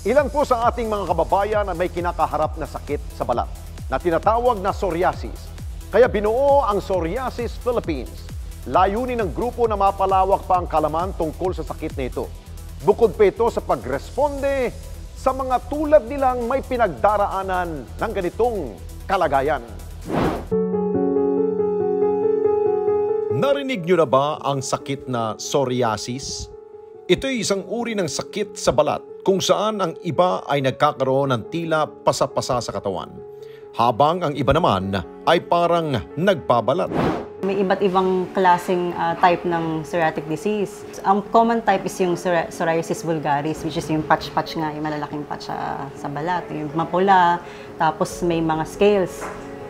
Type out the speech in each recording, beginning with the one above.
Ilan po sa ating mga kababayan na may kinakaharap na sakit sa balat na tinatawag na psoriasis. Kaya binuo ang Psoriasis Philippines. Layunin ng grupo na mapalawak pa ang kaalaman tungkol sa sakit na ito. Bukod pa ito sa pagresponde sa mga tulad nilang may pinagdaraanan ng ganitong kalagayan. Narinig niyo na ba ang sakit na psoriasis? Ito'y isang uri ng sakit sa balat kung saan ang iba ay nagkakaroon ng tila pasa-pasa sa katawan, habang ang iba naman ay parang nagbabalat. May iba't ibang klaseng type ng psoriatic disease. Ang common type is yung psoriasis vulgaris, which is yung patch-patch nga, yung malalaking patch sa balat, yung mapula, tapos may mga scales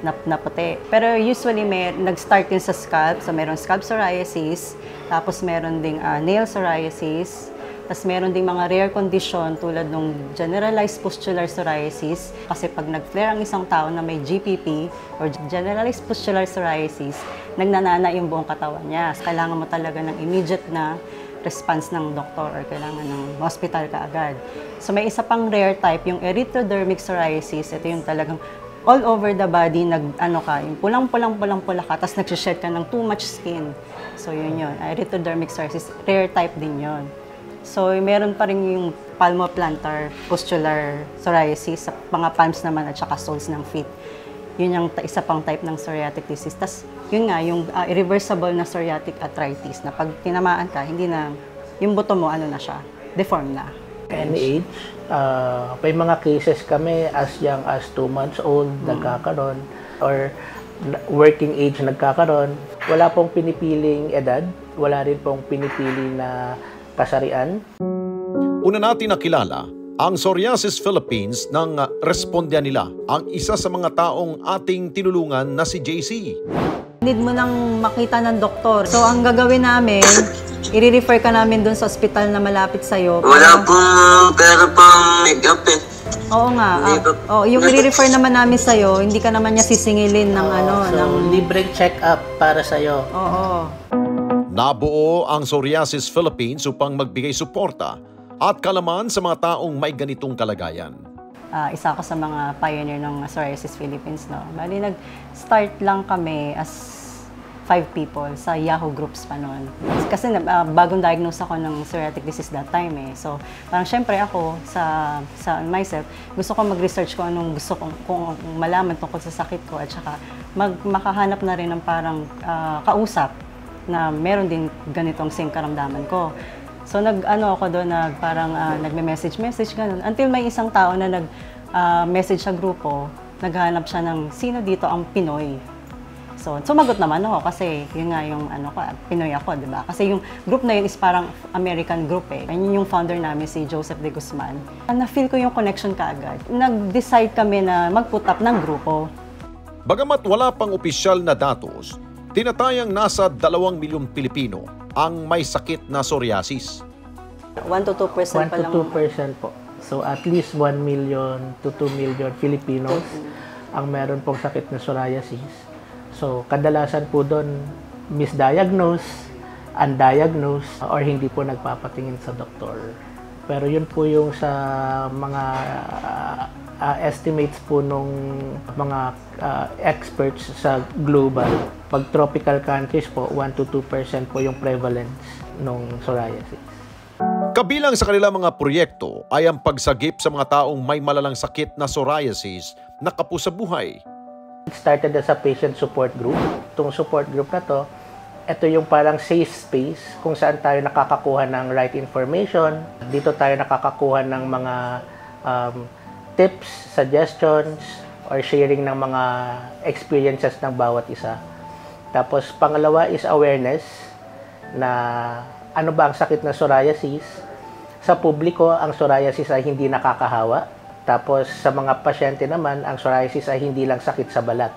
na puti. Pero usually nag-start yun sa scalp, so meron scalp psoriasis, tapos meron ding nail psoriasis, tapos meron ding mga rare condition tulad ng generalized pustular psoriasis, kasi pag nag-flare ang isang tao na may GPP or generalized pustular psoriasis, nagnanana yung buong katawan niya. Kailangan mo talaga ng immediate na response ng doktor or kailangan ng hospital ka agad. So may isa pang rare type, yung erythrodermic psoriasis. Ito yung talagang all over the body, yung pulang-pula ka, tapos nag-shed ka ng too much skin. So yun. Erythrodermic psoriasis, rare type din yun. So meron pa rin yung palmoplantar pustular psoriasis sa mga palms naman at saka soles ng feet. Yun yung isa pang type ng psoriatic disease. Tapos yun nga, yung irreversible na psoriatic arthritis na pag tinamaan ka, hindi na, yung buto mo, na siya, deform na. Any age, may mga cases kami as young as 2 months old nagkakaroon or working age nagkakaroon. Wala pong pinipiling edad, wala rin pong pinipili na kasarian. Una natin nakilala ang Psoriasis Philippines nang respondyan nila ang isa sa mga taong ating tinulungan na si JC. Need mo nang makita ng doktor. So ang gagawin namin, i-refer ka namin dun sa ospital na malapit sa'yo. Wala pong pera pang make-up eh. Oo nga. Yung i-refer naman namin sa'yo, hindi ka naman niya sisingilin ng libreng check-up para sa'yo. Oo. Nabuo ang Psoriasis Philippines upang magbigay suporta at kalaman sa mga taong may ganitong kalagayan. Isa ako sa mga pioneer ng Psoriasis Philippines. No? Bali, nag-start lang kami as 5 people sa Yahoo groups pa noon. Kasi bagong diagnose ako ng psoriatic disease that time eh. So, parang syempre ako sa myself, gusto ko mag-research kung anong gusto kong malaman tungkol sa sakit ko at saka makahanap na rin ng parang kausap na meron din ganitong same karamdaman ko. So ako doon, nagme-message ganun. Until may isang tao na nag-message sa grupo, naghahanap siya ng sino dito ang Pinoy. So sumagot naman ako kasi yun nga yung Pinoy ako, di ba? Kasi yung group na yun is parang American group eh. Yun yung founder namin, si Joseph De Guzman. Na-feel ko yung connection kaagad. Nag-decide kami na mag-put up ng grupo. Bagamat wala pang opisyal na datos, tinatayang nasa 2 milyong Pilipino ang may sakit na psoriasis. 1 to 2% pa lang. 1 to 2% po. So at least 1 million to 2 million Filipinos ang meron pong sakit na psoriasis. So kadalasan po doon misdiagnosed, undiagnosed, or hindi po nagpapatingin sa doktor. Pero yun po yung sa mga estimates po nung mga experts sa global. Pag tropical countries po, 1 to 2% po yung prevalence ng psoriasis. Kabilang sa kanilang mga proyekto ay ang pagsagip sa mga taong may malalang sakit na psoriasis na kapusabuhay. It started as a patient support group. Itong support group na to, ito yung parang safe space kung saan tayo nakakakuha ng right information. Dito tayo nakakakuha ng mga tips, suggestions, or sharing ng mga experiences ng bawat isa. Tapos pangalawa is awareness na ano ba ang sakit na psoriasis. Sa publiko, ang psoriasis ay hindi nakakahawa. Tapos sa mga pasyente naman, ang psoriasis ay hindi lang sakit sa balat.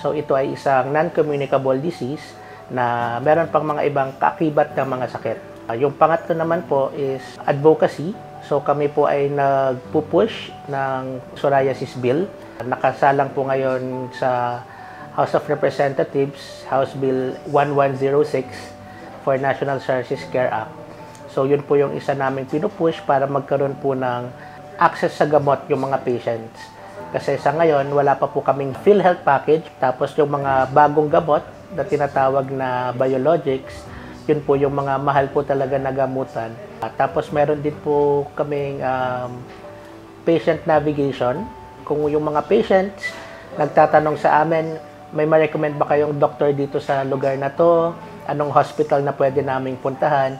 So ito ay isang non-communicable disease na meron pang mga ibang kaakibat ng mga sakit. Yung pangatlo naman po is advocacy. So kami po ay nagpupush ng psoriasis bill. Nakasalang po ngayon sa House of Representatives, House Bill 1106 for National Psoriasis Care Act. So yun po yung isa naming pinupush para magkaroon po ng access sa gamot yung mga patients. Kasi sa ngayon, wala pa po kaming PhilHealth package. Tapos yung mga bagong gamot na tinatawag na biologics, yun po yung mga mahal po talaga na gamutan. Tapos meron din po kaming patient navigation. Kung yung mga patients nagtatanong sa amin, may ma-recommend ba kayong doctor dito sa lugar na to? Anong hospital na pwede naming puntahan?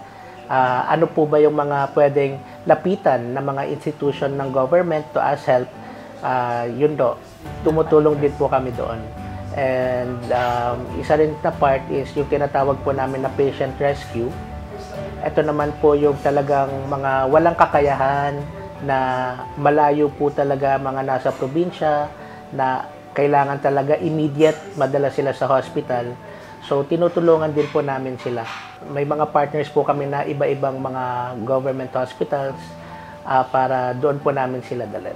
Ano po ba yung mga pwedeng lapitan ng mga institution ng government to ask help? Yun do, tumutulong din po kami doon. And isa rin na part is yung tinatawag po namin na patient rescue. Ito naman po yung talagang mga walang kakayahan na malayo po talaga, mga nasa probinsya na kailangan talaga immediate madala sila sa hospital. So tinutulungan din po namin sila. May mga partners po kami na iba-ibang mga government hospitals para doon po namin sila dalhin.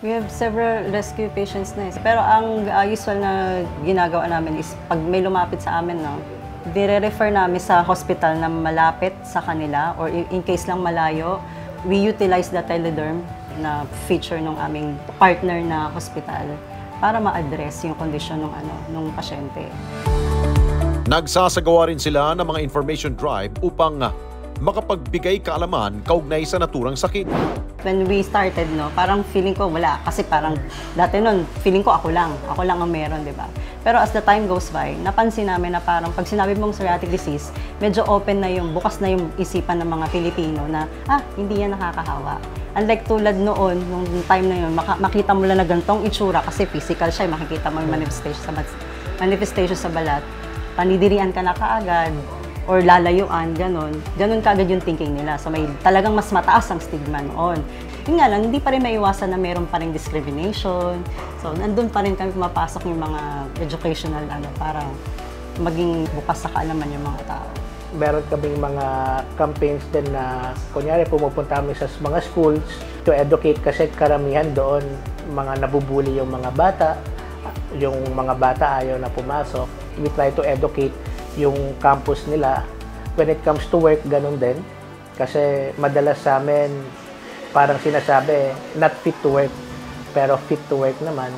We have several rescue patients na. Pero ang usual na ginagawa namin is pag may lumapit sa amin, no, dire-refer namin sa hospital na malapit sa kanila or in case lang malayo, we utilize the telederm na feature ng aming partner na hospital para ma-address yung kondisyon ng pasyente. Nagsasagawa rin sila ng mga information drive upang makapagbigay kaalaman kaugnay sa naturang sakit. When we started, no, parang feeling ko wala. Kasi parang dati nun, feeling ko ako lang ang meron, di ba? Pero as the time goes by, napansin namin na parang pag sinabi mong psoriatic disease, medyo open na bukas na yung isipan ng mga Pilipino na, hindi yan nakakahawa. Unlike tulad noon, nung time na yun, makita mo lang na gantong itsura kasi physical siya, makikita mo yung manifestation sa balat. Panidirian ka na kaagad, or lalayuan, ganun kaagad yung thinking nila. So may talagang mas mataas ang stigma noon. Yun nga lang, hindi pa rin maiwasan na meron pa rin discrimination. So nandun pa rin kami pumapasok yung mga educational para maging bukas sa kaalaman yung mga tao. Meron kaming mga campaigns din na, kunyari, pumupunta kami sa mga schools to educate kasi karamihan doon, mga nabubuli yung mga bata. Yung mga bata ayaw na pumasok. We try to educate yung campus nila. When it comes to work, ganun din. Kasi madalas sa amin, parang sinasabi, not fit to work, pero fit to work naman.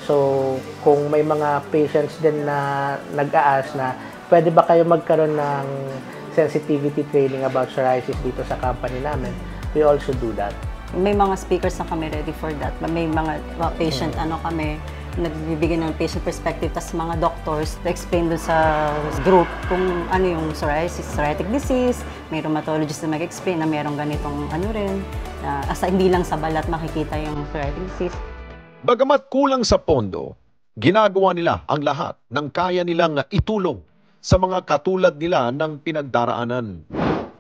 So, kung may mga patients din na nag-a-ask na, pwede ba kayo magkaroon ng sensitivity training about psoriasis dito sa company namin, we also do that. May mga speakers na kami ready for that. May mga patient, kami, nagbibigay ng patient perspective, tas mga doctors to explain doon sa group kung ano yung psoriatic disease, may rheumatologist na mag-explain na merong ganitong rin, na hindi lang sa balat makikita yung psoriatic disease. Bagamat kulang sa pondo, ginagawa nila ang lahat ng kaya nilang itulong sa mga katulad nila ng pinagdaraanan.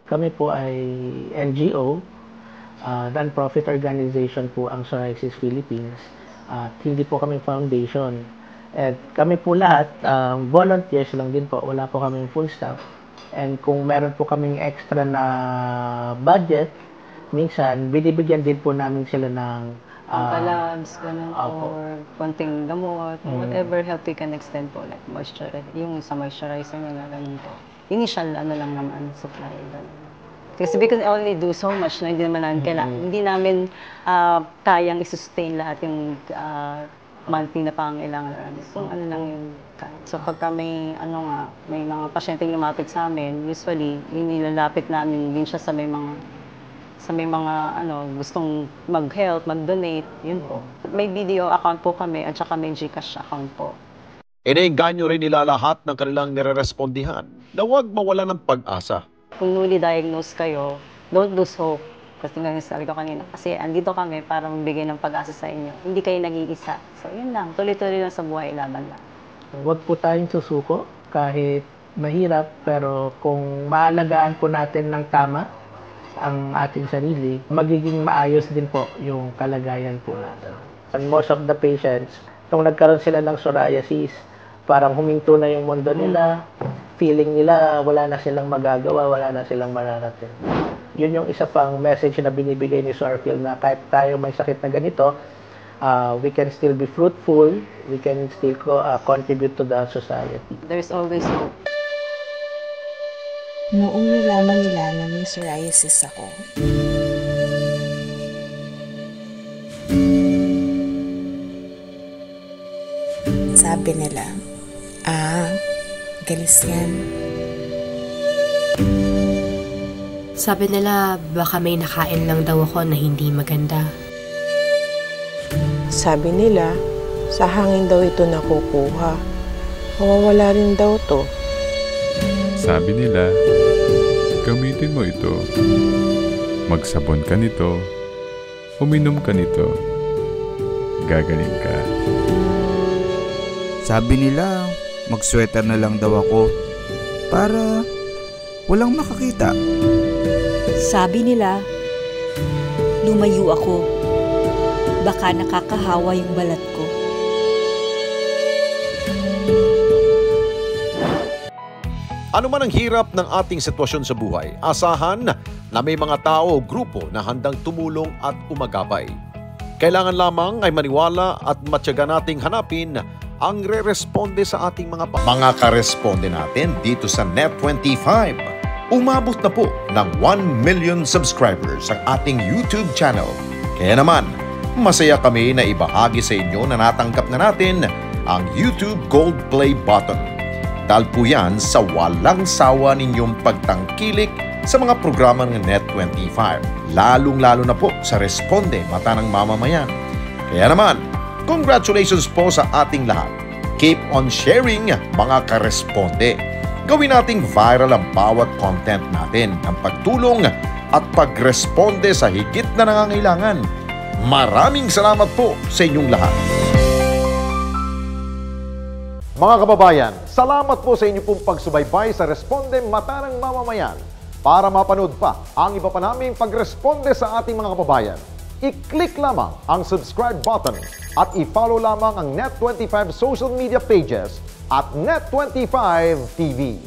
Kami po ay NGO, non-profit organization po ang Psoriasis Philippines. Hindi po kami foundation. At kami po lahat, volunteers lang din po. Wala po kaming full staff. And kung meron po kaming extra na budget, minsan, binibigyan din po namin sila ng labs, or konting gamot, whatever help we can extend po, like moisturizer, yung sa moisturizer na ganun po. Initial lang naman, supply. Kasi we can only do so much na hindi naman hindi namin kayang i-sustain lahat yung monthly na pangailangan namin. Kung lang yung so pagka may may mga pasyenteng lumapit sa amin, usually nilalapit namin din siya sa may mga gustong mag-help, mag-donate, yun po. May video account po kami at saka may GCash account po. Iniengganyo rin nila lahat ng kanilang nirerespondihan na huwag mawala ng pag-asa. Kung newly diagnosed kayo, don't lose hope. Kasi nga sabi ko kanina, kasi andito kami para magbigay ng pag-asa sa inyo. Hindi kayo nag-iisa. So yun lang, tuloy-tuloy lang sa buhay, laban lang. Huwag po tayong susuko kahit mahirap, pero kung maalagaan po natin ng tama ang ating sarili, magiging maayos din po yung kalagayan po natin. And most of the patients, nung nagkaroon sila ng psoriasis, parang huminto na yung mundo nila, feeling nila wala na silang magagawa, wala na silang mararating. Yun yung isa pang message na binibigay ni Soarfield na kahit tayo may sakit na ganito, we can still be fruitful, we can still contribute to the society. There's always hope. Noong nalaman nila na may psoriasis ako, Sabi nila, galis yan. Sabi nila, baka may nakain lang daw ako na hindi maganda. Sabi nila, sa hangin daw ito nakukuha. Mawawala rin daw to. Sabi nila, gamitin mo ito. Magsabon ka nito. Uminom ka nito. Gagaling ka. Sabi nila, mag-sweater na lang daw ako para walang makakita. Sabi nila, lumayo ako. Baka nakakahawa yung balat ko. Ano man ang hirap ng ating sitwasyon sa buhay, asahan na may mga tao o grupo na handang tumulong at umagapay. Kailangan lamang ay maniwala at matyaga nating hanapin ang re-responde sa ating mga karesponde natin dito sa Net25. Umabot na po ng 1 million subscribers ang ating YouTube channel. Kaya naman, masaya kami na ibahagi sa inyo na natanggap na natin ang YouTube Gold Play button. Dahil po yan sa walang sawa ninyong pagtangkilik sa mga programa ng Net25. Lalong-lalo na po sa Responde Mata ng Mamamayan. Kaya naman, congratulations po sa ating lahat. Keep on sharing mga karesponde. Gawin nating viral ang bawat content natin ng pagtulong at pagresponde sa higit na nangangailangan. Maraming salamat po sa inyong lahat. Mga kababayan, salamat po sa inyong pong pagsubaybay sa Responde Mata ng Mamamayan. Para mapanood pa ang iba pa naming pagresponde sa ating mga kababayan, i-click lamang ang subscribe button at i-follow lamang ang Net25 social media pages at Net25 TV.